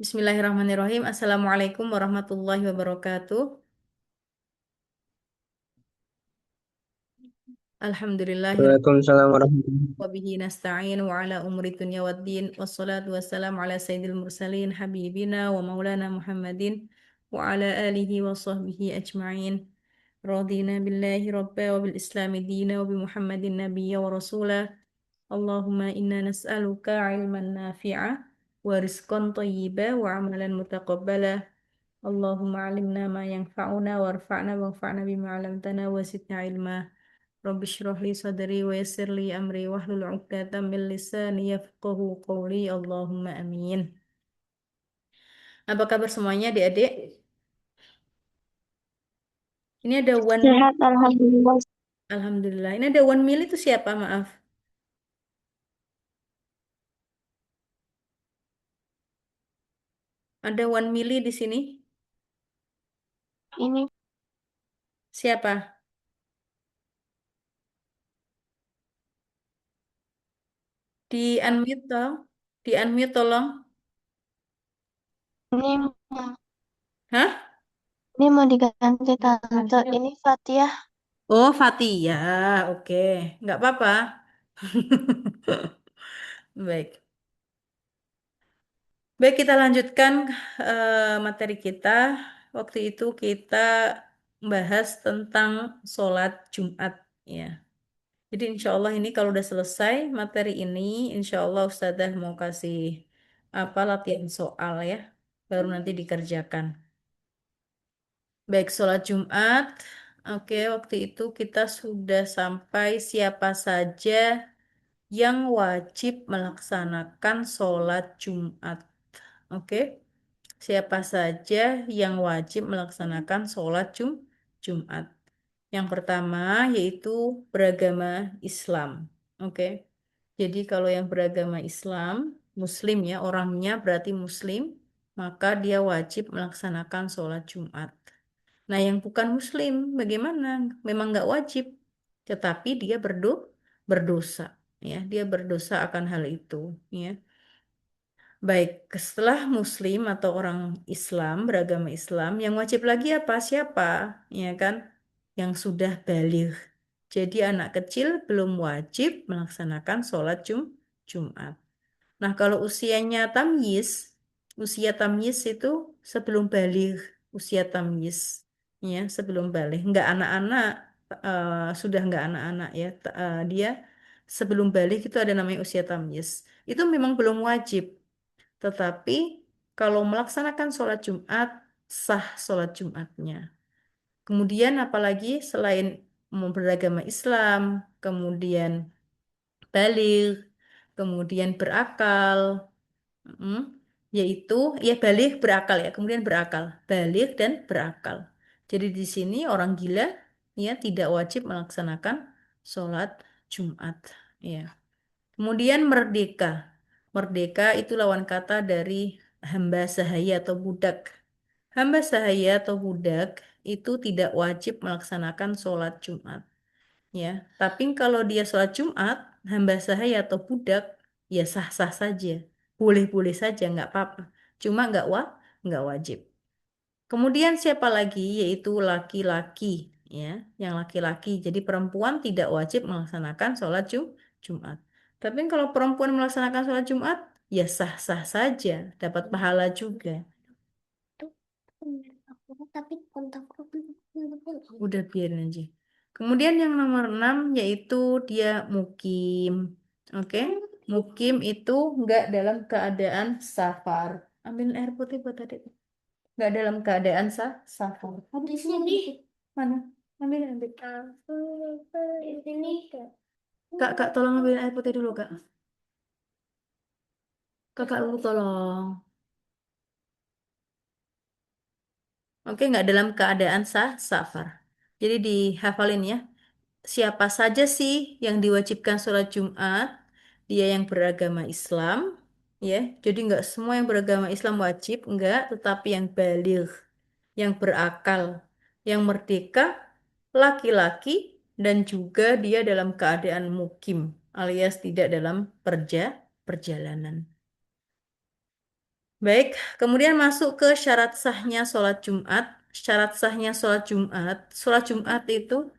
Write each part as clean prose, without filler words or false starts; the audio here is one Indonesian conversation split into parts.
Bismillahirrahmanirrahim. Assalamualaikum warahmatullahi wabarakatuh. Alhamdulillahi Waalaikumsalam warahmatullahi wa bihi nasta'in wa ala umri dunya waddin wassalatu wassalamu ala sayyidil mursalin habibina wa maulana Muhammadin wa ala alihi wa sahbihi ajma'in. Radina billahi rabba wa bil islami dina wa bi Muhammadin nabiyya wa rasulah. Allahumma inna nas'aluka ilman nafi'a wa rizqan thayyiba wa amalan mutaqabbala. Allahumma alimna ma yanfa'una warfa'na wanfa'na bima 'allamtana wa zidna ilma. Rabbi shrah li sadri wa yassir li amri wahlul 'uqdatam min lisani yafqahu qawli. Allahumma amin. Apa kabar semuanya, Adik-adik? Ini ada Wan. Sehat, alhamdulillah. Alhamdulillah. Ini ada Wan Mil itu siapa? Maaf. Ada Wan Mili di sini. Ini Siapa? Di unmute tolong. Di unmute tolong. ini Hah? ini mau diganti tante. Ini Fatia. Oh, Fatia. Oke. Nggak apa-apa. Baik. Baik, kita lanjutkan materi kita. Waktu itu kita bahas tentang sholat Jumat, ya. Jadi insya Allah ini kalau udah selesai materi ini, insya Allah Ustazah mau kasih apa latihan soal ya, baru nanti dikerjakan. Baik, sholat Jumat. Oke, waktu itu kita sudah sampai siapa saja yang wajib melaksanakan sholat Jumat. Oke. Siapa saja yang wajib melaksanakan sholat Jumat? Yang pertama yaitu beragama Islam. Oke. Jadi kalau yang beragama Islam, Muslim ya, orangnya berarti Muslim, maka dia wajib melaksanakan sholat Jumat. Nah, yang bukan Muslim, bagaimana? Memang nggak wajib, tetapi dia berdosa, ya, dia berdosa akan hal itu, ya. Baik, setelah Muslim atau orang Islam, beragama Islam, yang wajib lagi apa? Siapa? Ya kan? Yang sudah baligh. Jadi anak kecil belum wajib melaksanakan sholat Jumat. Nah, kalau usianya tamyiz, usia tamyiz itu sebelum baligh, usia tamyiz, ya, sebelum baligh. Nggak anak-anak, sudah nggak anak-anak ya. Dia sebelum baligh itu ada namanya usia tamyiz. Itu memang belum wajib. Tetapi kalau melaksanakan sholat Jumat, sah sholat Jumatnya. Kemudian apalagi selain beragama Islam, kemudian balik, kemudian berakal, mm, yaitu ya balik berakal ya, kemudian berakal, balik dan berakal. Jadi di sini orang gila ya tidak wajib melaksanakan sholat Jumat. Ya. Kemudian merdeka. Merdeka itu lawan kata dari hamba sahaya atau budak. Hamba sahaya atau budak itu tidak wajib melaksanakan sholat Jumat. Ya, tapi kalau dia sholat Jumat, hamba sahaya atau budak, ya sah-sah saja. Boleh-boleh saja, nggak apa-apa. Cuma nggak wajib. Kemudian siapa lagi? Yaitu laki-laki, ya, yang laki-laki. Jadi perempuan tidak wajib melaksanakan sholat Jumat. Tapi kalau perempuan melaksanakan sholat Jumat, ya sah-sah saja, dapat pahala juga. Tapi kontakku Udah biarin aja. Kemudian yang nomor 6 yaitu dia mukim. Oke, mukim itu nggak dalam keadaan safar. Ambil air putih buat adik. Nggak dalam keadaan safar. di sini. Mana? Ambil. Di sini. Kak, tolong ambil air putih dulu, Kak. Kakak lu tolong. Oke, nggak dalam keadaan safar. Jadi dihafalin ya. Siapa saja sih yang diwajibkan sholat Jumat? Dia yang beragama Islam, ya. Jadi nggak semua yang beragama Islam wajib, nggak. Tetapi yang baligh, yang berakal, yang merdeka, laki-laki, dan juga dia dalam keadaan mukim, alias tidak dalam perjalanan. Baik, kemudian masuk ke syarat sahnya sholat Jumat. Syarat sahnya sholat Jumat itu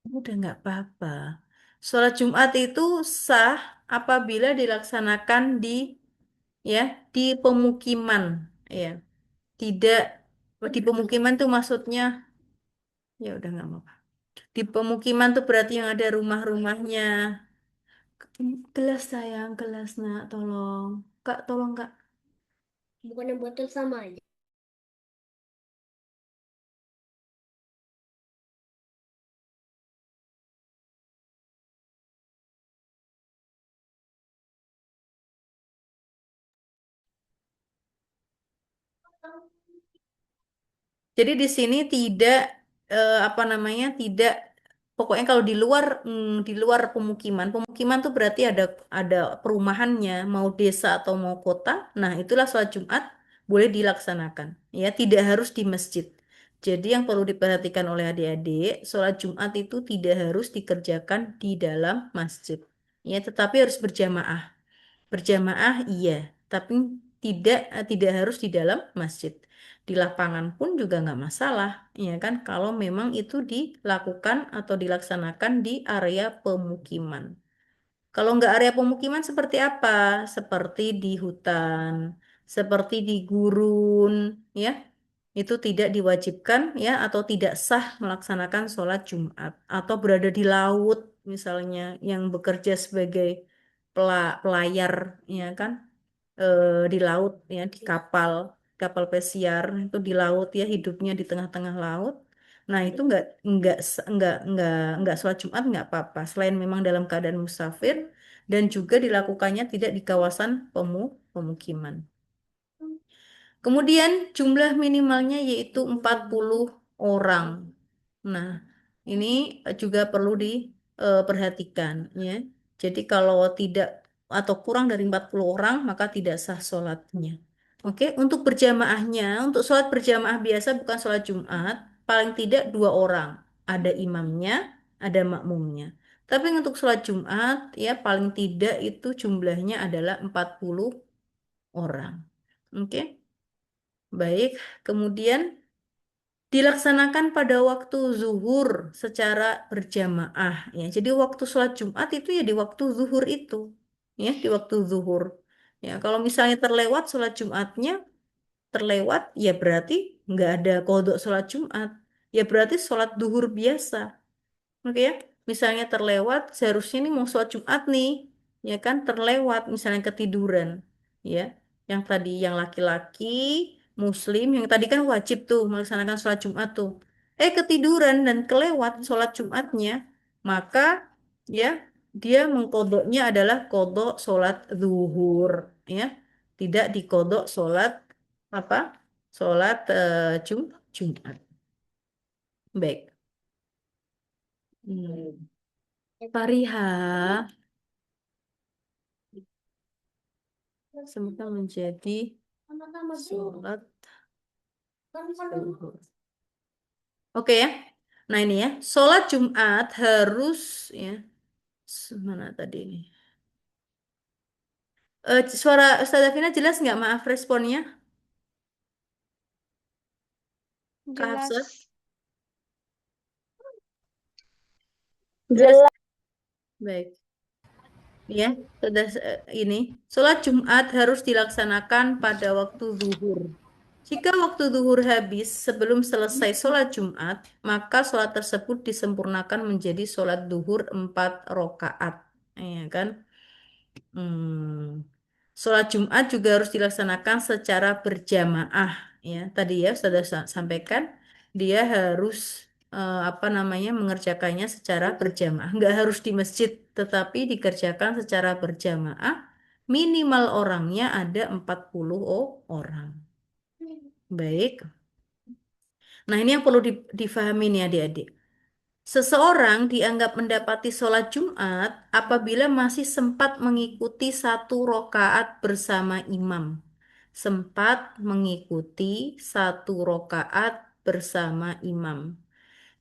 udah nggak apa-apa. Sholat Jumat itu sah apabila dilaksanakan ya di pemukiman, ya. Tidak di pemukiman tuh maksudnya ya udah nggak apa-apa. Di pemukiman tuh berarti yang ada rumah-rumahnya. Gelas sayang, gelas nak, tolong. Kak, tolong Kak. Bukannya botol sama aja. Jadi di sini tidak apa namanya tidak pokoknya kalau di luar pemukiman tuh berarti ada perumahannya mau desa atau mau kota. Nah itulah sholat Jumat boleh dilaksanakan ya tidak harus di masjid. Jadi yang perlu diperhatikan oleh adik-adik sholat Jumat itu tidak harus dikerjakan di dalam masjid ya tetapi harus berjamaah. Berjamaah iya, tapi tidak harus di dalam masjid. Di lapangan pun juga nggak masalah, ya kan? Kalau memang itu dilakukan atau dilaksanakan di area pemukiman. Kalau nggak area pemukiman seperti apa? Seperti di hutan, seperti di gurun, ya. Itu tidak diwajibkan ya atau tidak sah melaksanakan sholat Jumat atau berada di laut misalnya yang bekerja sebagai pelayar ya kan di laut ya di kapal pesiar itu di laut ya hidupnya di tengah-tengah laut. Nah, itu nggak sholat Jumat nggak apa-apa. Selain memang dalam keadaan musafir dan juga dilakukannya tidak di kawasan pemukiman. Kemudian jumlah minimalnya yaitu 40 orang. Nah, ini juga perlu diperhatikan ya. Jadi kalau tidak atau kurang dari 40 orang maka tidak sah sholatnya. Oke, untuk berjamaahnya, untuk sholat berjamaah biasa bukan sholat Jumat, paling tidak dua orang. Ada imamnya, ada makmumnya. Tapi untuk sholat Jumat, ya paling tidak itu jumlahnya adalah 40 orang. Oke, baik. Kemudian dilaksanakan pada waktu zuhur secara berjamaah ya. Jadi waktu sholat Jumat itu ya di waktu zuhur itu ya di waktu zuhur. Ya kalau misalnya terlewat sholat Jumatnya terlewat ya berarti nggak ada kodok sholat Jumat. Ya berarti sholat duhur biasa. Oke ya, misalnya terlewat, seharusnya ini mau sholat Jumat nih, ya kan terlewat, misalnya ketiduran, ya. Yang tadi yang laki-laki Muslim, yang tadi kan wajib tuh melaksanakan sholat Jumat tuh. Ketiduran dan kelewat sholat Jumatnya, maka ya dia mengkodoknya adalah kodok sholat zuhur, ya. Tidak dikodok sholat apa? Sholat Jumat. Baik. Hmm. Fariha, semoga menjadi sholat zuhur. Oke ya. Nah ini ya, sholat Jumat harus ya. Mana tadi ini? Suara Ustazah Vina jelas nggak? Maaf responnya. Kak Hafsat? Jelas. Jelas. Jelas. Baik. Ya, sudah ini. Sholat Jumat harus dilaksanakan pada waktu zuhur. Jika waktu zuhur habis sebelum selesai sholat Jumat, maka sholat tersebut disempurnakan menjadi sholat zuhur 4 rakaat. Ya kan? Hmm. Sholat Jumat juga harus dilaksanakan secara berjamaah. Ya, tadi ya sudah sampaikan dia harus apa namanya mengerjakannya secara berjamaah. Nggak harus di masjid, tetapi dikerjakan secara berjamaah. Minimal orangnya ada 40 orang. Baik. Nah, ini yang perlu difahami nih adik-adik. Seseorang dianggap mendapati sholat Jumat apabila masih sempat mengikuti 1 rakaat bersama imam. Sempat mengikuti 1 rakaat bersama imam.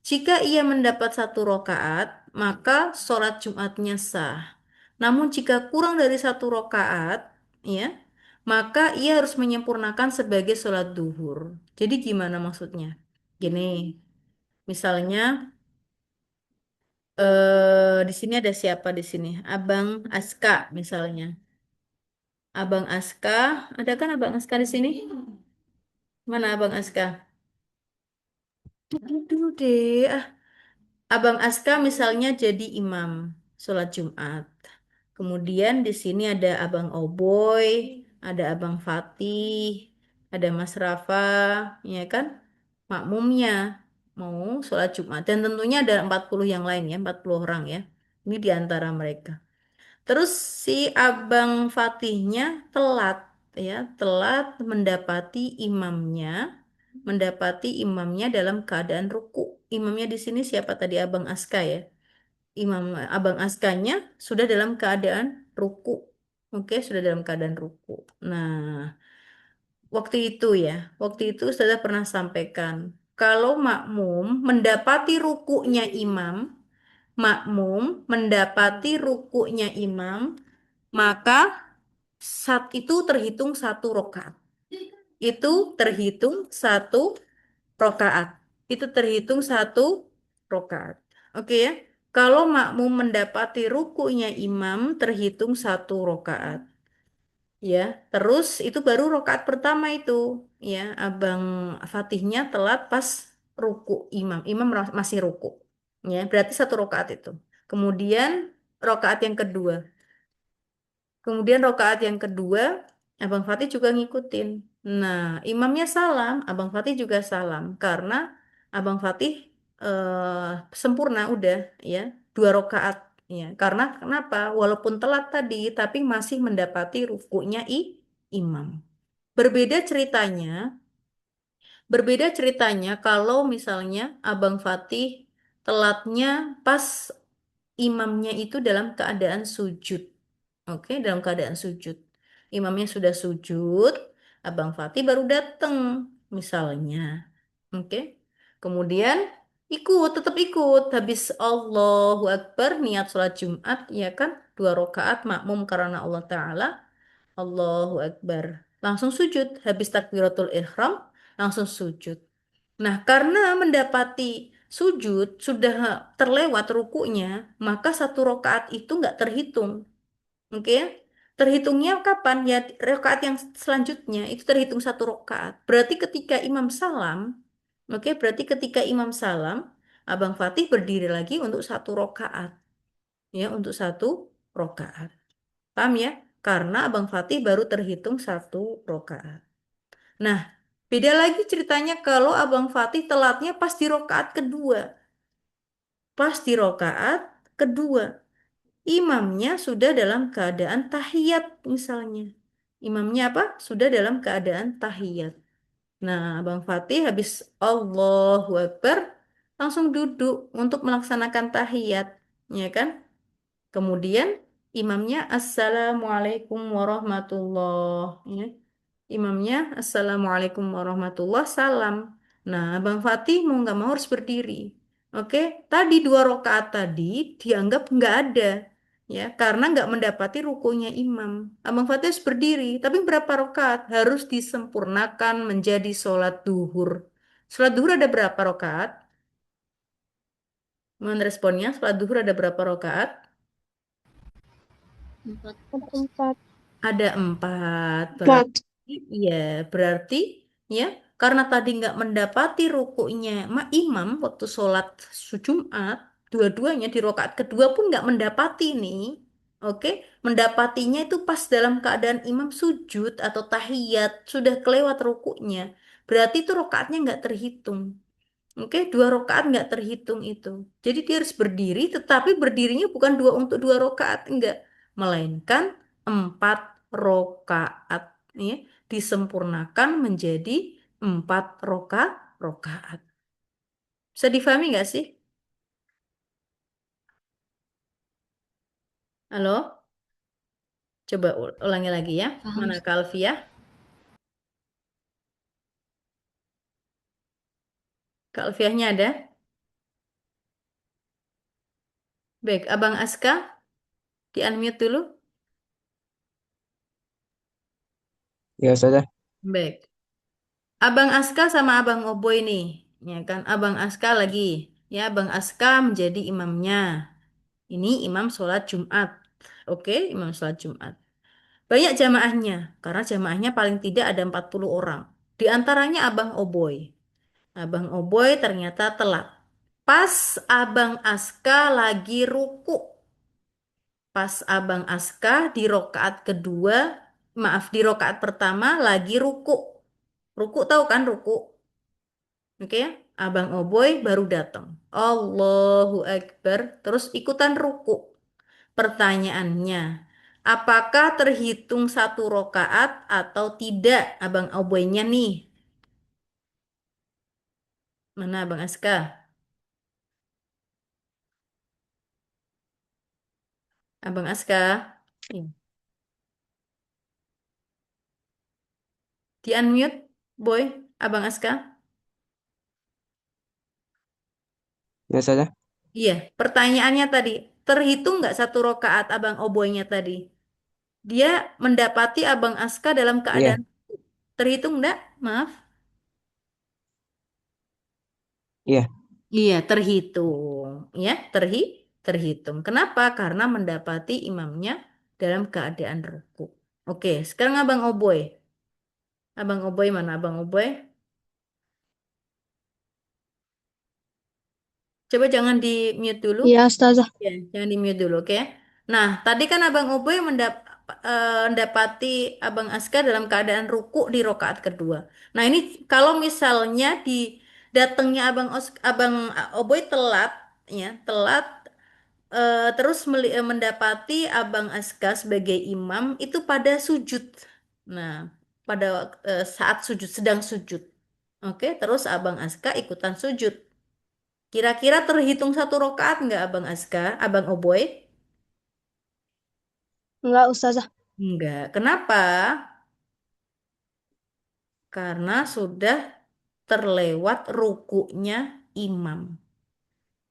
Jika ia mendapat 1 rakaat, maka sholat Jumatnya sah. Namun jika kurang dari 1 rakaat, ya, maka ia harus menyempurnakan sebagai sholat duhur. Jadi gimana maksudnya? Gini, misalnya di sini ada siapa di sini? Abang Aska misalnya. Abang Aska, ada kan Abang Aska di sini? Mana Abang Aska? Aduh deh, Abang Aska misalnya jadi imam sholat Jumat. Kemudian di sini ada Abang Oboy, ada Abang Fatih, ada Mas Rafa, ya kan? Makmumnya mau sholat Jumat. Dan tentunya ada 40 yang lain ya, 40 orang ya. Ini di antara mereka. Terus si Abang Fatihnya telat ya, telat mendapati imamnya dalam keadaan ruku. Imamnya di sini siapa tadi Abang Aska ya? Imam Abang Askanya sudah dalam keadaan ruku. Oke, sudah dalam keadaan ruku. Nah, waktu itu Ustazah pernah sampaikan, kalau makmum mendapati rukunya imam, maka saat itu terhitung satu rokaat. Itu terhitung satu rokaat. Itu terhitung satu rokaat. Oke ya. Kalau makmum mendapati rukunya imam terhitung satu rokaat. Ya, terus itu baru rokaat pertama itu. Ya, Abang Fatihnya telat pas ruku imam. Imam masih ruku. Ya, berarti satu rokaat itu. Kemudian rokaat yang kedua. Kemudian rokaat yang kedua, Abang Fatih juga ngikutin. Nah, imamnya salam, Abang Fatih juga salam. Karena Abang Fatih sempurna udah ya, dua rokaat. Ya, karena kenapa? Walaupun telat tadi, tapi masih mendapati rukunya imam. Berbeda ceritanya, berbeda ceritanya kalau misalnya Abang Fatih telatnya pas imamnya itu dalam keadaan sujud. Oke, dalam keadaan sujud. Imamnya sudah sujud, Abang Fatih baru datang, misalnya. Oke. Kemudian tetap ikut. Habis Allahu Akbar, niat sholat Jumat, ya kan? Dua rakaat makmum karena Allah Ta'ala. Allahu Akbar. Langsung sujud. Habis takbiratul ihram, langsung sujud. Nah, karena mendapati sujud sudah terlewat rukunya, maka satu rakaat itu nggak terhitung. Oke, ya. Terhitungnya kapan? Ya, rakaat yang selanjutnya itu terhitung satu rakaat. Berarti ketika imam salam, berarti ketika imam salam, Abang Fatih berdiri lagi untuk satu rakaat. Ya, untuk satu rakaat. Paham ya? Karena Abang Fatih baru terhitung satu rakaat. Nah, beda lagi ceritanya kalau Abang Fatih telatnya pas di rakaat kedua. Pas di rakaat kedua. Imamnya sudah dalam keadaan tahiyat misalnya. Imamnya apa? Sudah dalam keadaan tahiyat. Nah, Bang Fatih habis Allahu Akbar langsung duduk untuk melaksanakan tahiyat, ya kan? Kemudian imamnya Assalamualaikum warahmatullahi. Imamnya Assalamualaikum warahmatullah salam. Nah, Bang Fatih mau nggak mau harus berdiri. Oke, tadi dua rakaat tadi dianggap nggak ada, ya, karena nggak mendapati rukunya imam. Abang Fatih harus berdiri, tapi berapa rakaat harus disempurnakan menjadi sholat duhur. Sholat duhur ada berapa rakaat? Mohon responnya, sholat duhur ada berapa rakaat? Empat. Empat. Ada empat, Empat. iya, berarti ya karena tadi nggak mendapati rukuknya imam waktu sholat Jumat, dua-duanya di rokaat kedua pun nggak mendapati nih, oke, mendapatinya itu pas dalam keadaan imam sujud atau tahiyat sudah kelewat rukuknya, berarti itu rokaatnya nggak terhitung. Oke, dua rakaat nggak terhitung itu. Jadi dia harus berdiri, tetapi berdirinya bukan dua rakaat, enggak. Melainkan 4 rakaat. Ya, disempurnakan menjadi 4 rakaat. Bisa difahami nggak sih? Halo? Coba ulangi lagi ya. Paham. Mana Kalvia? Kalviahnya ada? Baik, Abang Aska, di-unmute dulu. Ya Ustazah. Baik. Abang Aska sama Abang Oboy nih. Ya kan, Abang Aska lagi. Ya, Abang Aska menjadi imamnya. Ini imam sholat Jumat. Oke, imam sholat Jumat. Banyak jamaahnya, karena jamaahnya paling tidak ada 40 orang. Di antaranya Abang Oboy. Abang Oboy ternyata telat. Pas Abang Aska lagi ruku. Pas Abang Aska di rokaat kedua, maaf di rokaat pertama lagi ruku. Ruku tahu kan ruku? Oke ya? Abang Oboy baru datang. Allahu Akbar. Terus ikutan ruku. Pertanyaannya, apakah terhitung satu rokaat atau tidak? Abang Oboynya nih. Mana Abang Aska? Abang Aska. Iya. Di unmute, boy. Abang Aska. Ya Ustazah. Iya, pertanyaannya tadi, terhitung nggak satu rokaat Abang Oboynya tadi? Dia mendapati Abang Aska dalam Iya, keadaan terhitung nggak? Maaf. iya. Iya, terhitung. Ya, terhitung. Kenapa? Karena mendapati imamnya dalam keadaan ruku. Oke, sekarang Abang Oboy. Abang Oboy mana Abang Oboy? Coba jangan di mute dulu. Iya, Ustazah. Ya, jangan di mute dulu, oke? Nah, tadi kan Abang Oboy mendapati Abang Aska dalam keadaan ruku di rokaat kedua. Nah, ini kalau misalnya di datangnya Abang Oboy telat, ya, telat terus mendapati Abang Aska sebagai imam itu pada sujud. Nah, pada saat sujud sedang sujud. Oke, terus Abang Aska ikutan sujud. Kira-kira terhitung satu rokaat nggak Abang Aska, Abang Oboy? Enggak, Ustazah. Enggak. Kenapa? Karena sudah terlewat rukunya imam.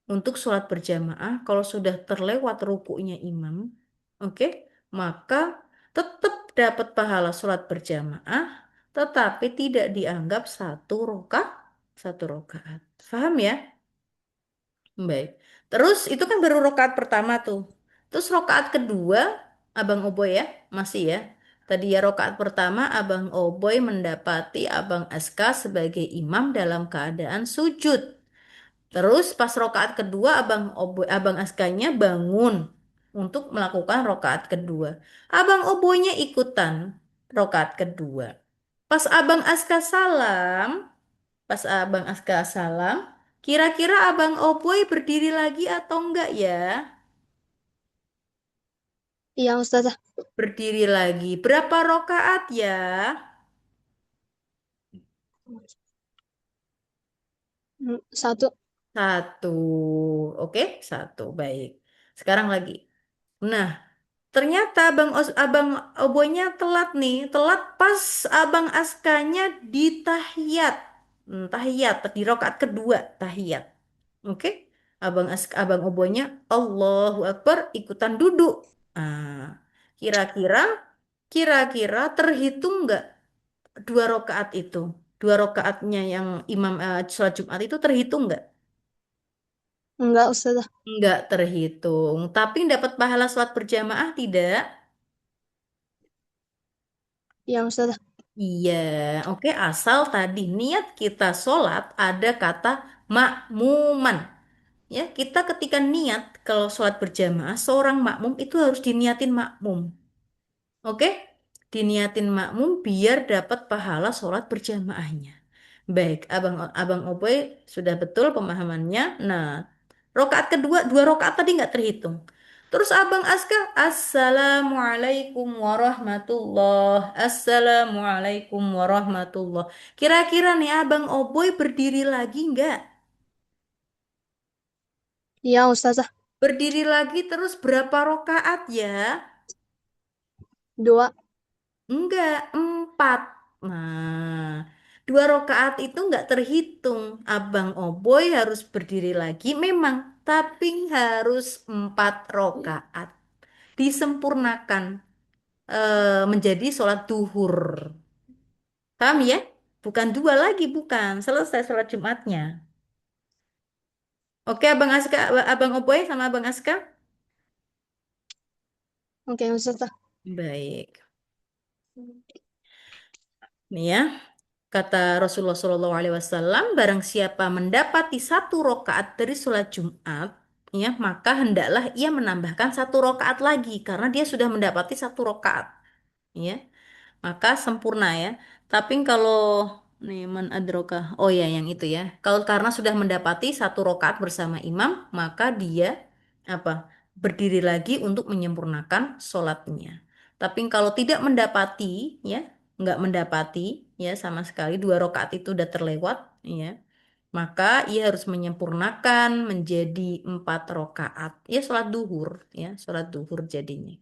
Untuk sholat berjamaah, kalau sudah terlewat rukunya imam, oke, maka tetap dapat pahala sholat berjamaah, tetapi tidak dianggap satu rokaat. Paham ya? Baik. Terus itu kan baru rokaat pertama tuh. Terus rokaat kedua, Abang Oboy ya, masih ya. Tadi ya rokaat pertama, Abang Oboy mendapati Abang Aska sebagai imam dalam keadaan sujud. Terus pas rokaat kedua, Abang Askanya bangun untuk melakukan rokaat kedua. Abang Oboynya ikutan rokaat kedua. Pas Abang Aska salam, Pas Abang Aska salam, kira-kira Abang Oboy berdiri lagi atau enggak ya? Iya, Ustazah. Berdiri lagi. Berapa rokaat ya? Satu. Satu. Oke, satu. Baik. Sekarang lagi. Nah, ternyata Abang Oboynya telat nih. Telat pas Abang Askanya di tahiyat. Tahiyat, di rokaat kedua, tahiyat. Oke, Abang Oboynya Allahu Akbar ikutan duduk. Ah, kira-kira, kira-kira terhitung nggak dua rokaat itu? Dua rokaatnya yang Imam sholat Jumat itu terhitung nggak? Enggak, Ustazah. Nggak terhitung. Tapi dapat pahala sholat berjamaah tidak? Iya, Ustazah. Iya, oke. Asal tadi niat kita sholat ada kata makmuman. Ya, kita ketika niat kalau sholat berjamaah, seorang makmum itu harus diniatin makmum. Oke? Diniatin makmum biar dapat pahala sholat berjamaahnya. Baik, Abang Oboy sudah betul pemahamannya. Nah, rokaat kedua, dua rokaat tadi nggak terhitung. Terus Abang Aska, Assalamualaikum warahmatullah. Assalamualaikum warahmatullah. Kira-kira nih Abang Oboy berdiri lagi nggak? Iya, Ustazah. Berdiri lagi terus berapa rokaat ya? Dua. Enggak, empat. Nah, dua rokaat itu enggak terhitung. Abang Oboy harus berdiri lagi memang, tapi harus empat rokaat. Disempurnakan menjadi sholat duhur. Paham ya? Bukan dua lagi, bukan. Selesai sholat Jumatnya. Oke, Abang Aska, Abang Oboy sama Abang Aska. Oke, Ustazah. Baik. Nih ya, kata Rasulullah SAW, barang siapa mendapati satu rokaat dari sholat Jumat, ya, maka hendaklah ia menambahkan satu rokaat lagi, karena dia sudah mendapati satu rokaat. Ya, maka sempurna ya. Tapi kalau nih man adroka, oh ya yang itu ya. Kalau karena sudah mendapati satu rokaat bersama imam, maka dia apa? Berdiri lagi untuk menyempurnakan sholatnya. Tapi kalau tidak mendapati, ya, nggak mendapati, ya sama sekali dua rokaat itu udah terlewat, ya, maka ia harus menyempurnakan menjadi 4 rokaat. Ya sholat duhur, ya sholat duhur jadinya.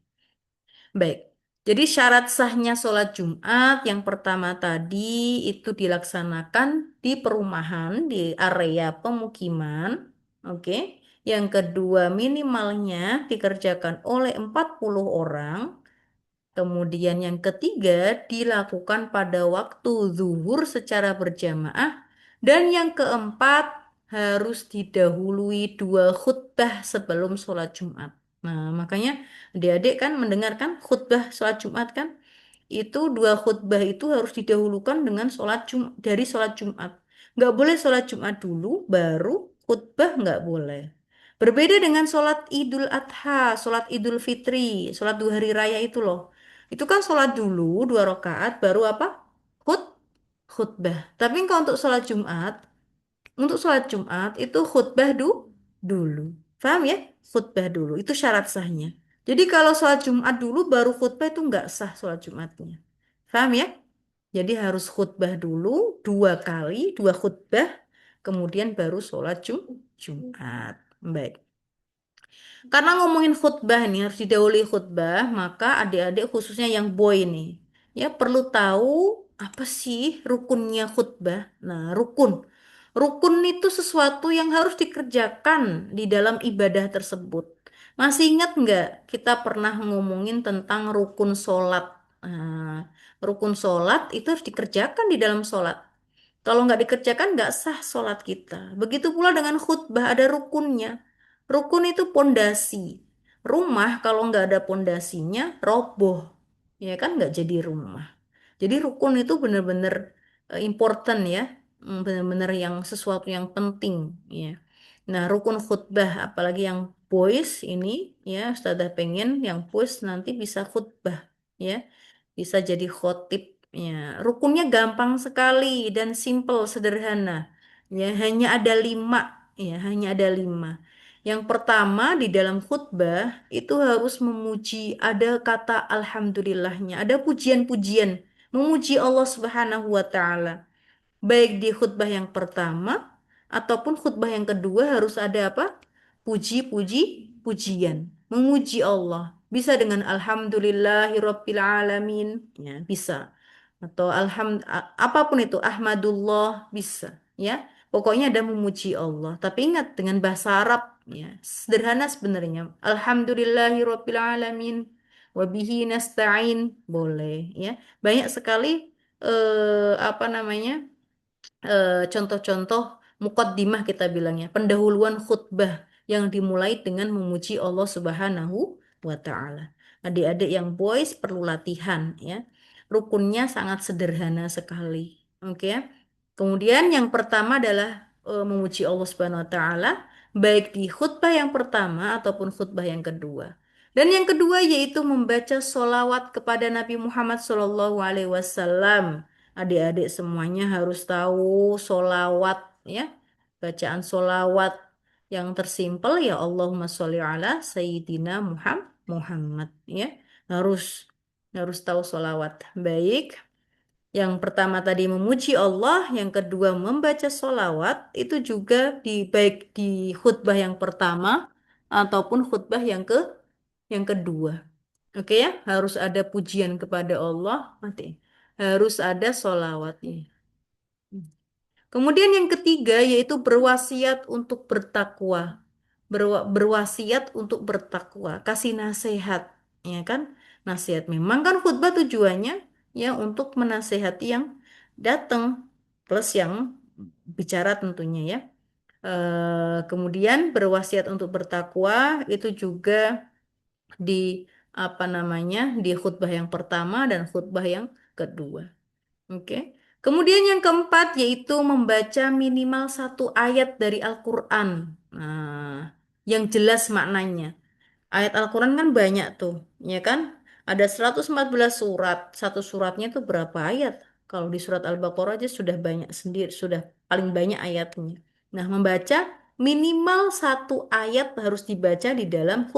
Baik, jadi syarat sahnya sholat Jumat yang pertama tadi itu dilaksanakan di perumahan, di area pemukiman. Oke. Yang kedua minimalnya dikerjakan oleh 40 orang. Kemudian yang ketiga dilakukan pada waktu zuhur secara berjamaah. Dan yang keempat harus didahului 2 khutbah sebelum sholat Jumat. Nah, makanya adik-adik kan mendengarkan khutbah sholat Jumat kan? Itu 2 khutbah itu harus didahulukan dengan dari sholat Jumat. Nggak boleh sholat Jumat dulu, baru khutbah nggak boleh. Berbeda dengan sholat Idul Adha, sholat Idul Fitri, sholat 2 hari raya itu loh. Itu kan sholat dulu 2 rakaat, baru apa? Khut, khutbah. Tapi kalau untuk sholat Jumat itu khutbah dulu. Paham ya? Khutbah dulu. Itu syarat sahnya. Jadi kalau sholat Jumat dulu baru khutbah itu nggak sah sholat Jumatnya. Paham ya? Jadi harus khutbah dulu 2 kali, 2 khutbah, kemudian baru sholat Jumat. Baik. Karena ngomongin khutbah nih, harus didahului khutbah, maka adik-adik khususnya yang boy nih, ya perlu tahu apa sih rukunnya khutbah. Nah, rukun. Rukun itu sesuatu yang harus dikerjakan di dalam ibadah tersebut. Masih ingat nggak kita pernah ngomongin tentang rukun sholat? Nah, rukun sholat itu harus dikerjakan di dalam sholat. Kalau nggak dikerjakan nggak sah sholat kita. Begitu pula dengan khutbah ada rukunnya. Rukun itu pondasi. Rumah kalau nggak ada pondasinya roboh, ya kan nggak jadi rumah. Jadi rukun itu benar-benar important ya. Benar-benar yang sesuatu yang penting ya. Nah, rukun khutbah apalagi yang boys ini ya, Ustazah pengen yang boys nanti bisa khutbah ya. Bisa jadi khotib ya. Rukunnya gampang sekali dan simple, sederhana. Ya, hanya ada 5 ya, hanya ada 5. Yang pertama di dalam khutbah itu harus memuji, ada kata alhamdulillahnya, ada pujian-pujian, memuji Allah Subhanahu wa taala. Baik di khutbah yang pertama ataupun khutbah yang kedua harus ada apa? Puji-puji, pujian, memuji Allah. Bisa dengan alhamdulillahirabbil alamin, ya, bisa. Atau apapun itu ahmadullah bisa, ya. Pokoknya ada memuji Allah. Tapi ingat dengan bahasa Arab, ya. Sederhana sebenarnya. Alhamdulillahirabbil alamin wa bihi nasta'in boleh, ya. Banyak sekali apa namanya? Contoh-contoh muqaddimah kita bilangnya, pendahuluan khutbah yang dimulai dengan memuji Allah Subhanahu wa taala. Adik-adik yang boys perlu latihan ya. Rukunnya sangat sederhana sekali. Oke ya. Kemudian yang pertama adalah memuji Allah Subhanahu wa taala baik di khutbah yang pertama ataupun khutbah yang kedua. Dan yang kedua yaitu membaca solawat kepada Nabi Muhammad SAW. Adik-adik semuanya harus tahu solawat ya. Bacaan solawat yang tersimpel ya Allahumma sholli ala Sayyidina Muhammad ya. Harus harus tahu solawat. Baik. Yang pertama tadi memuji Allah, yang kedua membaca solawat, itu juga baik di khutbah yang pertama ataupun khutbah yang kedua. Oke ya, harus ada pujian kepada Allah, mati. Harus ada solawatnya. Kemudian yang ketiga yaitu berwasiat untuk bertakwa. Berwasiat untuk bertakwa, kasih nasihat, ya kan? Nasihat memang kan khutbah tujuannya ya untuk menasehati yang datang, plus yang bicara tentunya ya. Kemudian berwasiat untuk bertakwa itu juga di apa namanya, di khutbah yang pertama dan khutbah yang kedua. Oke. Kemudian yang keempat yaitu membaca minimal satu ayat dari Al-Quran. Nah, yang jelas maknanya. Ayat Al-Quran kan banyak tuh, ya kan? Ada 114 surat. Satu suratnya tuh berapa ayat? Kalau di surat Al-Baqarah aja sudah banyak sendiri, sudah paling banyak ayatnya. Nah, membaca minimal satu ayat harus dibaca di dalam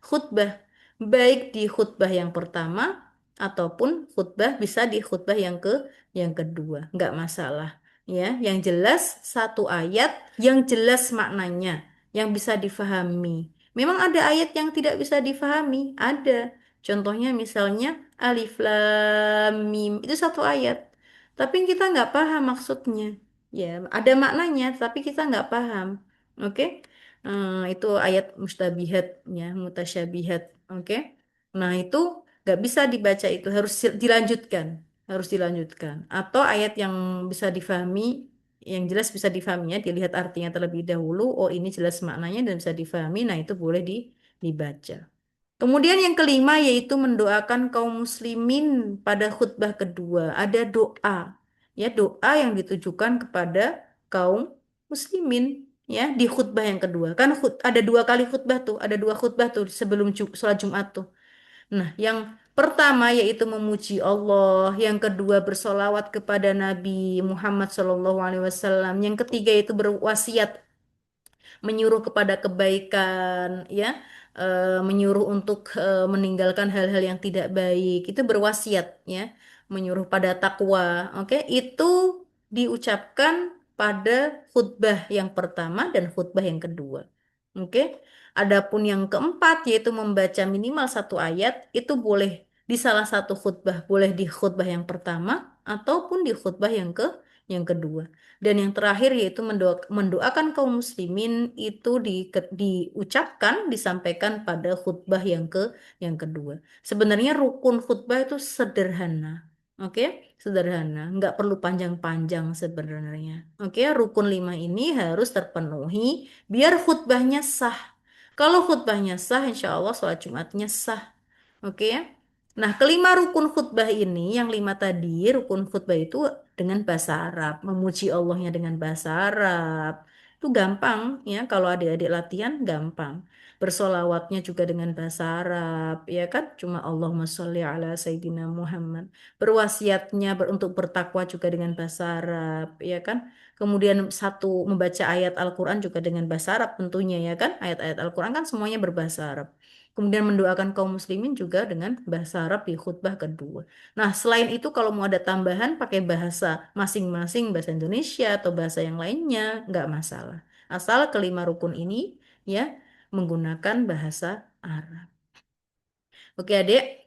khutbah. Baik di khutbah yang pertama ataupun khutbah bisa di khutbah yang kedua. Nggak masalah. Ya, yang jelas satu ayat yang jelas maknanya, yang bisa difahami. Memang ada ayat yang tidak bisa difahami, ada. Contohnya misalnya alif lam mim itu satu ayat, tapi kita nggak paham maksudnya. Ya, ada maknanya, tapi kita nggak paham. Oke. Itu ayat mustabihat, ya, mutasyabihat. Oke. Nah, itu nggak bisa dibaca, itu harus dilanjutkan, harus dilanjutkan. Atau ayat yang bisa difahami, yang jelas bisa difahaminya, dilihat artinya terlebih dahulu, oh ini jelas maknanya dan bisa difahami, nah itu boleh dibaca. Kemudian yang kelima yaitu mendoakan kaum muslimin pada khutbah kedua. Ada doa, ya, doa yang ditujukan kepada kaum muslimin, ya, di khutbah yang kedua. Kan ada dua kali khutbah tuh, ada dua khutbah tuh sebelum sholat Jumat tuh. Nah, yang pertama yaitu memuji Allah, yang kedua bersolawat kepada Nabi Muhammad SAW, yang ketiga itu berwasiat menyuruh kepada kebaikan, ya, menyuruh untuk meninggalkan hal-hal yang tidak baik, itu berwasiat, ya, menyuruh pada takwa. Oke, itu diucapkan pada khutbah yang pertama dan khutbah yang kedua. Oke, adapun yang keempat yaitu membaca minimal satu ayat, itu boleh di salah satu khutbah, boleh di khutbah yang pertama ataupun di khutbah yang kedua. Dan yang terakhir yaitu mendoakan kaum muslimin itu diucapkan, disampaikan pada khutbah yang kedua. Sebenarnya rukun khutbah itu sederhana. Oke, sederhana, nggak perlu panjang-panjang sebenarnya. Oke, rukun lima ini harus terpenuhi biar khutbahnya sah. Kalau khutbahnya sah, insya Allah sholat Jumatnya sah. Oke ya. Nah, kelima rukun khutbah ini, yang lima tadi, rukun khutbah itu dengan bahasa Arab, memuji Allahnya dengan bahasa Arab. Itu gampang ya, kalau adik-adik latihan gampang. Bersolawatnya juga dengan bahasa Arab, ya kan? Cuma Allahumma sholli ala Sayyidina Muhammad. Berwasiatnya untuk bertakwa juga dengan bahasa Arab, ya kan? Kemudian satu membaca ayat Al-Quran juga dengan bahasa Arab tentunya, ya kan? Ayat-ayat Al-Quran kan semuanya berbahasa Arab. Kemudian mendoakan kaum muslimin juga dengan bahasa Arab di khutbah kedua. Nah, selain itu kalau mau ada tambahan pakai bahasa masing-masing, bahasa Indonesia atau bahasa yang lainnya, nggak masalah. Asal kelima rukun ini, ya, menggunakan bahasa Arab. Oke, adik.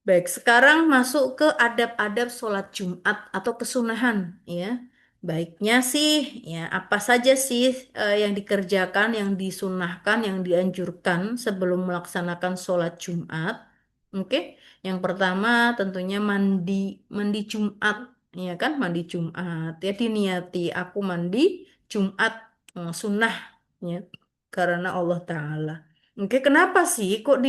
Baik, sekarang masuk ke adab-adab sholat Jumat atau kesunahan, ya. Baiknya sih, ya, apa saja sih yang dikerjakan, yang disunahkan, yang dianjurkan sebelum melaksanakan sholat Jumat? Oke, yang pertama tentunya mandi, mandi Jumat, ya kan, mandi Jumat. Ya diniati, aku mandi Jumat, sunnah, ya, karena Allah Ta'ala. Oke, kenapa sih kok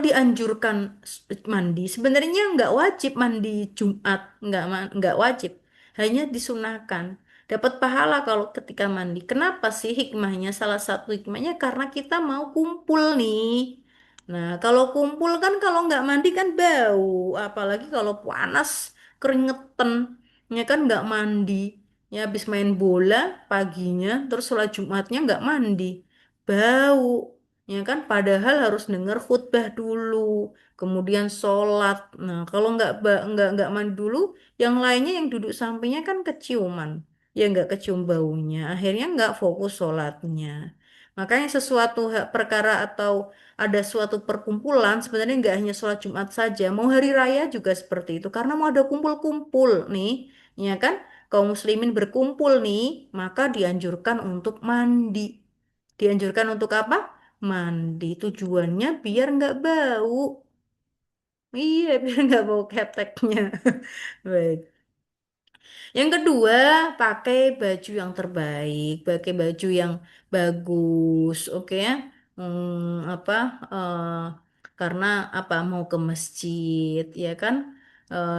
dianjurkan mandi? Sebenarnya nggak wajib mandi Jumat, nggak wajib, hanya disunahkan. Dapat pahala kalau ketika mandi. Kenapa sih hikmahnya? Salah satu hikmahnya karena kita mau kumpul nih. Nah, kalau kumpul kan kalau nggak mandi kan bau, apalagi kalau panas keringetan, ya kan nggak mandi. Ya habis main bola paginya, terus sholat Jumatnya nggak mandi, bau. Ya kan, padahal harus dengar khutbah dulu, kemudian sholat. Nah, kalau nggak mandi dulu, yang lainnya yang duduk sampingnya kan keciuman, ya nggak kecium baunya, akhirnya nggak fokus sholatnya. Makanya sesuatu perkara atau ada suatu perkumpulan sebenarnya nggak hanya sholat Jumat saja, mau hari raya juga seperti itu, karena mau ada kumpul-kumpul nih, ya kan? Kaum muslimin berkumpul nih, maka dianjurkan untuk mandi. Dianjurkan untuk apa? Mandi, tujuannya biar nggak bau. Iya, biar nggak bau keteknya. Baik. Yang kedua, pakai baju yang terbaik, pakai baju yang bagus, oke ya. Apa? Karena apa? Mau ke masjid, ya kan?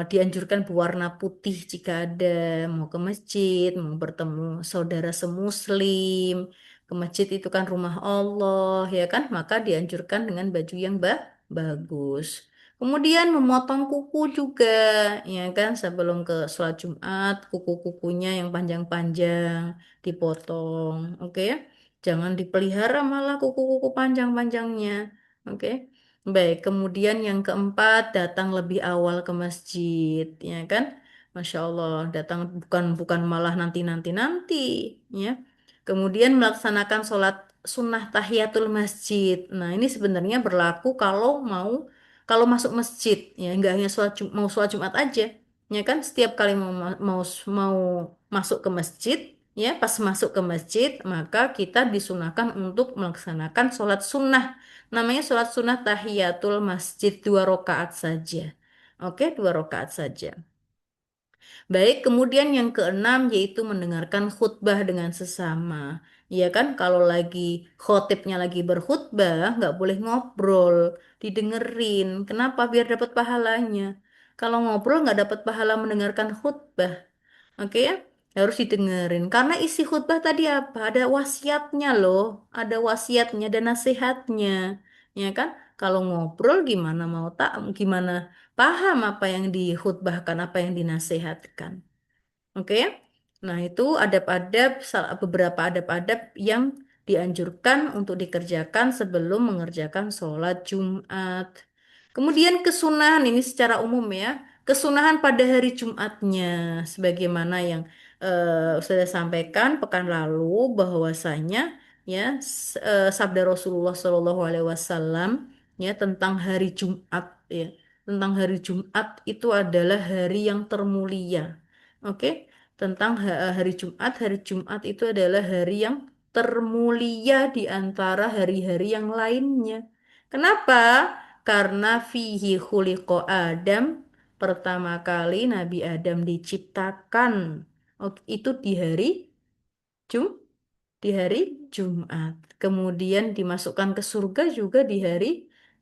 Dianjurkan berwarna putih jika ada mau ke masjid, mau bertemu saudara semuslim. Ke masjid itu kan rumah Allah, ya kan? Maka dianjurkan dengan baju yang bagus. Kemudian memotong kuku juga, ya kan? Sebelum ke sholat Jumat, kuku-kukunya yang panjang-panjang dipotong, oke ya? Jangan dipelihara malah kuku-kuku panjang-panjangnya, oke? Baik, kemudian yang keempat, datang lebih awal ke masjid, ya kan? Masya Allah, datang bukan bukan malah nanti-nanti-nanti, ya. Kemudian melaksanakan sholat sunnah tahiyatul masjid. Nah, ini sebenarnya berlaku kalau masuk masjid, ya nggak hanya mau sholat Jumat aja, ya kan? Setiap kali mau masuk ke masjid, ya pas masuk ke masjid, maka kita disunahkan untuk melaksanakan sholat sunnah. Namanya sholat sunnah tahiyatul masjid 2 rakaat saja. Oke, 2 rakaat saja. Baik, kemudian yang keenam yaitu mendengarkan khutbah dengan sesama. Ya kan, kalau lagi khotibnya lagi berkhutbah, nggak boleh ngobrol, didengerin. Kenapa? Biar dapat pahalanya. Kalau ngobrol nggak dapat pahala mendengarkan khutbah. Oke ya, harus didengerin. Karena isi khutbah tadi apa? Ada wasiatnya loh, ada wasiatnya dan nasihatnya. Ya kan? Kalau ngobrol gimana paham apa yang dikhutbahkan, apa yang dinasihatkan. Oke ya. Nah, itu beberapa adab-adab yang dianjurkan untuk dikerjakan sebelum mengerjakan sholat Jumat. Kemudian kesunahan ini secara umum ya. Kesunahan pada hari Jumatnya sebagaimana yang sudah sampaikan pekan lalu bahwasanya ya sabda Rasulullah Shallallahu Alaihi Wasallam ya tentang hari Jumat ya. Tentang hari Jumat itu adalah hari yang termulia. Oke, tentang hari Jumat. Hari Jumat itu adalah hari yang termulia di antara hari-hari yang lainnya. Kenapa? Karena fihi khuliqo Adam, pertama kali Nabi Adam diciptakan. Oke, itu di hari Jum di hari Jumat. Kemudian dimasukkan ke surga juga di hari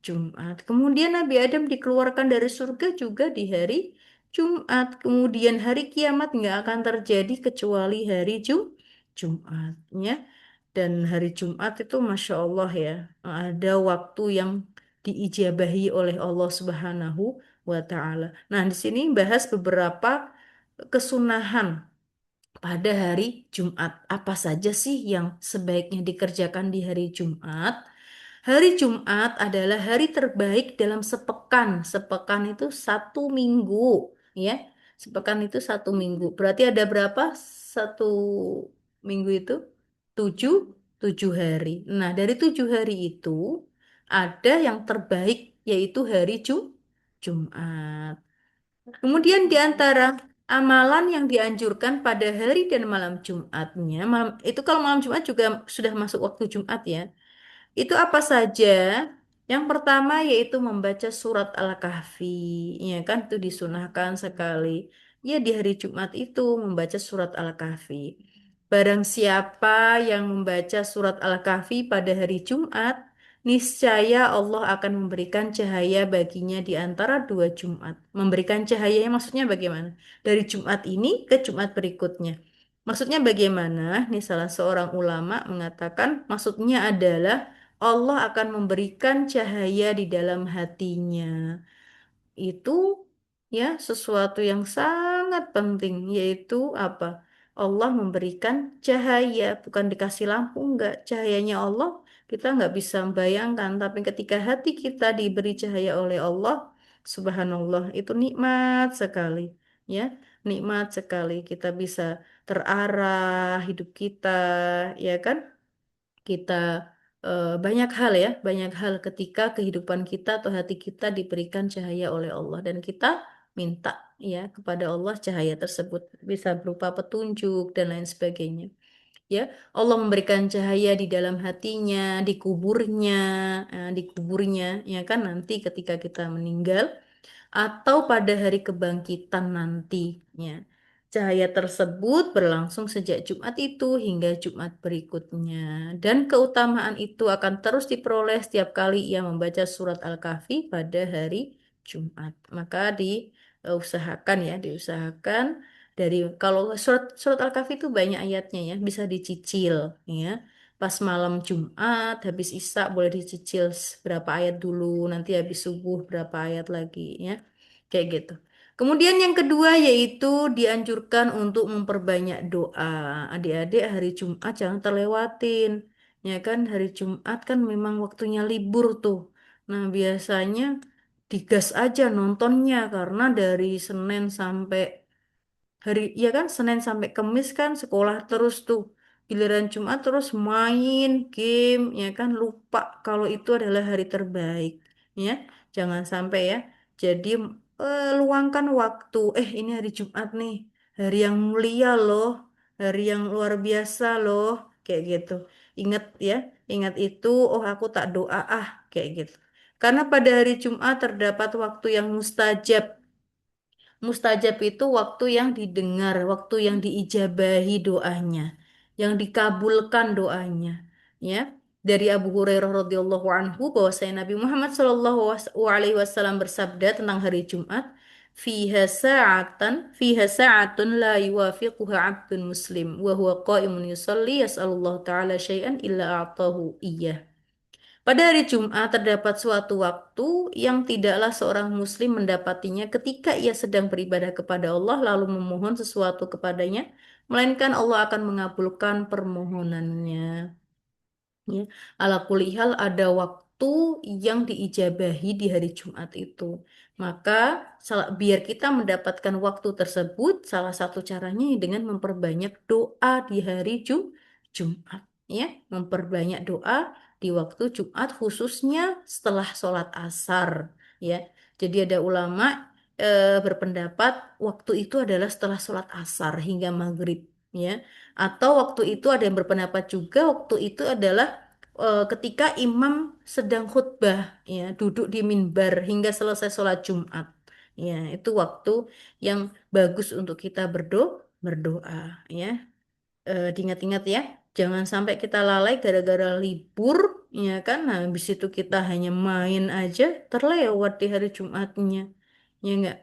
Jumat. Kemudian Nabi Adam dikeluarkan dari surga juga di hari Jumat. Kemudian hari kiamat nggak akan terjadi kecuali hari Jumatnya. Dan hari Jumat itu Masya Allah ya, ada waktu yang diijabahi oleh Allah Subhanahu wa Ta'ala. Nah, di sini bahas beberapa kesunahan pada hari Jumat. Apa saja sih yang sebaiknya dikerjakan di hari Jumat? Hari Jumat adalah hari terbaik dalam sepekan. Sepekan itu 1 minggu, ya. Sepekan itu 1 minggu. Berarti ada berapa? 1 minggu itu 7, 7 hari. Nah, dari 7 hari itu ada yang terbaik yaitu hari Jumat. Kemudian di antara amalan yang dianjurkan pada hari dan malam Jumatnya, itu kalau malam Jumat juga sudah masuk waktu Jumat ya. Itu apa saja? Yang pertama yaitu membaca surat Al-Kahfi, ya kan itu disunahkan sekali. Ya di hari Jumat itu membaca surat Al-Kahfi. Barang siapa yang membaca surat Al-Kahfi pada hari Jumat, niscaya Allah akan memberikan cahaya baginya di antara 2 Jumat. Memberikan cahaya yang maksudnya bagaimana? Dari Jumat ini ke Jumat berikutnya. Maksudnya bagaimana? Nih salah seorang ulama mengatakan maksudnya adalah Allah akan memberikan cahaya di dalam hatinya. Itu ya sesuatu yang sangat penting yaitu apa? Allah memberikan cahaya, bukan dikasih lampu enggak. Cahayanya Allah kita nggak bisa membayangkan, tapi ketika hati kita diberi cahaya oleh Allah, subhanallah, itu nikmat sekali. Ya, nikmat sekali. Kita bisa terarah hidup kita, ya kan? Kita banyak hal ya, banyak hal ketika kehidupan kita atau hati kita diberikan cahaya oleh Allah dan kita minta ya kepada Allah cahaya tersebut bisa berupa petunjuk dan lain sebagainya. Ya, Allah memberikan cahaya di dalam hatinya, di kuburnya, ya kan nanti ketika kita meninggal atau pada hari kebangkitan nantinya. Cahaya tersebut berlangsung sejak Jumat itu hingga Jumat berikutnya. Dan keutamaan itu akan terus diperoleh setiap kali ia membaca surat Al-Kahfi pada hari Jumat. Maka diusahakan ya, diusahakan dari kalau surat Al-Kahfi itu banyak ayatnya ya, bisa dicicil ya. Pas malam Jumat, habis Isya boleh dicicil berapa ayat dulu, nanti habis subuh berapa ayat lagi ya. Kayak gitu. Kemudian yang kedua yaitu dianjurkan untuk memperbanyak doa. Adik-adik hari Jumat jangan terlewatin. Ya kan hari Jumat kan memang waktunya libur tuh. Nah, biasanya digas aja nontonnya karena dari Senin sampai hari ya kan Senin sampai Kamis kan sekolah terus tuh. Giliran Jumat terus main game ya kan lupa kalau itu adalah hari terbaik ya. Jangan sampai ya. Jadi luangkan waktu. Ini hari Jumat nih. Hari yang mulia loh. Hari yang luar biasa loh. Kayak gitu. Ingat ya. Ingat itu. Oh aku tak doa kayak gitu. Karena pada hari Jumat terdapat waktu yang mustajab. Mustajab itu waktu yang didengar, waktu yang diijabahi doanya, yang dikabulkan doanya. Ya, dari Abu Hurairah radhiyallahu anhu bahwasanya Nabi Muhammad shallallahu alaihi wasallam bersabda tentang hari Jumat, fiha sa'atun la yuwafiquha 'abdun muslim wa huwa qa'imun yusalli yas'alullahu ta'ala syai'an illa a'tahu iyyah. Pada hari Jumat terdapat suatu waktu yang tidaklah seorang muslim mendapatinya ketika ia sedang beribadah kepada Allah lalu memohon sesuatu kepadanya, melainkan Allah akan mengabulkan permohonannya. Ya, ala kulihal ada waktu yang diijabahi di hari Jumat itu. Maka biar kita mendapatkan waktu tersebut, salah satu caranya dengan memperbanyak doa di hari Jumat. Ya, memperbanyak doa di waktu Jumat khususnya setelah sholat asar. Ya, jadi ada ulama berpendapat waktu itu adalah setelah sholat asar hingga maghrib. Ya, atau waktu itu ada yang berpendapat juga waktu itu adalah ketika imam sedang khutbah, ya, duduk di minbar hingga selesai sholat Jumat. Ya, itu waktu yang bagus untuk kita berdoa, ya. Diingat-ingat ya, jangan sampai kita lalai gara-gara libur, ya kan? Nah, habis itu kita hanya main aja, terlewat di hari Jumatnya, ya enggak?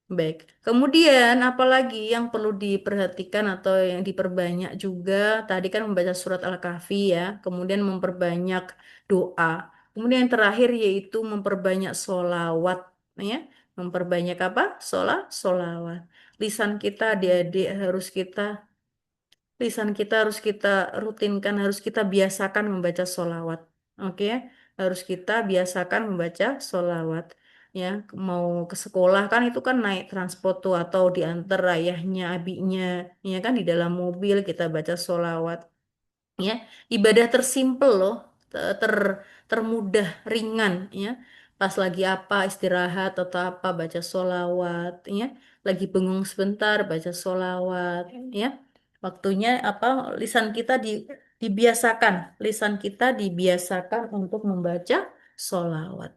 Baik, kemudian apalagi yang perlu diperhatikan atau yang diperbanyak juga, tadi kan membaca surat Al-Kahfi ya, kemudian memperbanyak doa. Kemudian yang terakhir yaitu memperbanyak solawat, ya. Memperbanyak apa? Solawat. Lisan kita, adik-adik, lisan kita harus kita rutinkan, harus kita biasakan membaca solawat. Oke, ya? Harus kita biasakan membaca solawat. Ya, mau ke sekolah kan itu kan naik transport tuh atau diantar ayahnya, abinya, ya kan di dalam mobil kita baca solawat. Ya, ibadah tersimpel loh, termudah, ringan, ya. Pas lagi apa istirahat atau apa baca solawat, ya. Lagi bengong sebentar baca solawat, ya. Waktunya apa? Lisan kita dibiasakan, lisan kita dibiasakan untuk membaca solawat.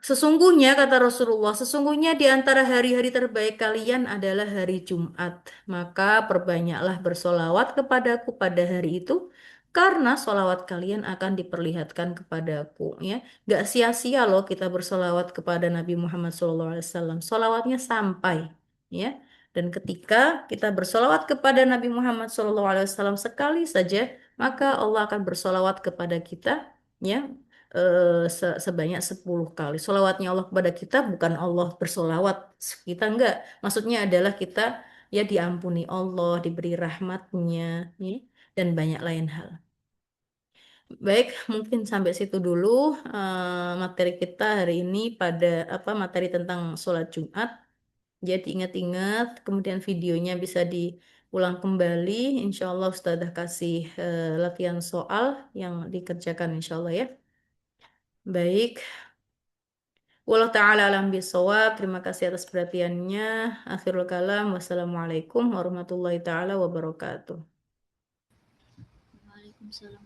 Sesungguhnya, kata Rasulullah, sesungguhnya di antara hari-hari terbaik kalian adalah hari Jumat. Maka perbanyaklah bersolawat kepadaku pada hari itu, karena solawat kalian akan diperlihatkan kepadaku. Ya, gak sia-sia loh kita bersolawat kepada Nabi Muhammad SAW. Solawatnya sampai, ya. Dan ketika kita bersolawat kepada Nabi Muhammad SAW sekali saja, maka Allah akan bersolawat kepada kita, ya, sebanyak 10 kali. Solawatnya Allah kepada kita bukan Allah bersolawat kita enggak. Maksudnya adalah kita ya diampuni Allah, diberi rahmatnya, ya, dan banyak lain hal. Baik, mungkin sampai situ dulu materi kita hari ini pada apa materi tentang sholat Jumat. Jadi ingat-ingat, kemudian videonya bisa diulang kembali. Insya Allah Ustazah kasih latihan soal yang dikerjakan insya Allah ya. Baik, Wallahu ta'ala alam bisawab. Terima kasih atas perhatiannya. Akhirul kalam. Wassalamualaikum warahmatullahi ta'ala wabarakatuh. Waalaikumsalam.